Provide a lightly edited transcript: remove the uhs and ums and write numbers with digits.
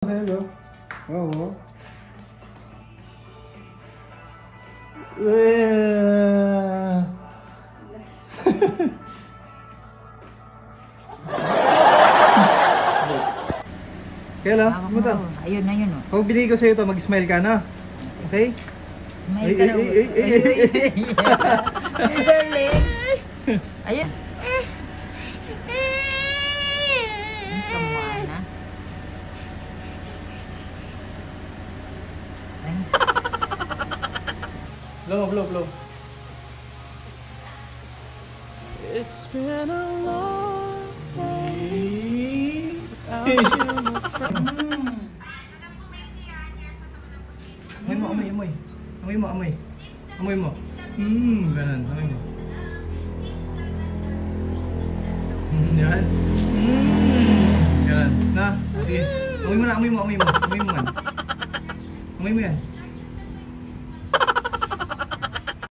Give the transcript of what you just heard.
Hello. Oo. Kaya mo to. Ayun na yun. Pag binigay ko sa'yo ito, mag-smile ka na. Okay? Smile ka na. Galing. Ayun. Kamuha na. Blow. It's been a long day without you, my friend. Amoy. Amoy mo. Ganun. Amoy mo. Yan. Ganun. Na. Sige. Amoy mo na. Amoy mo yan.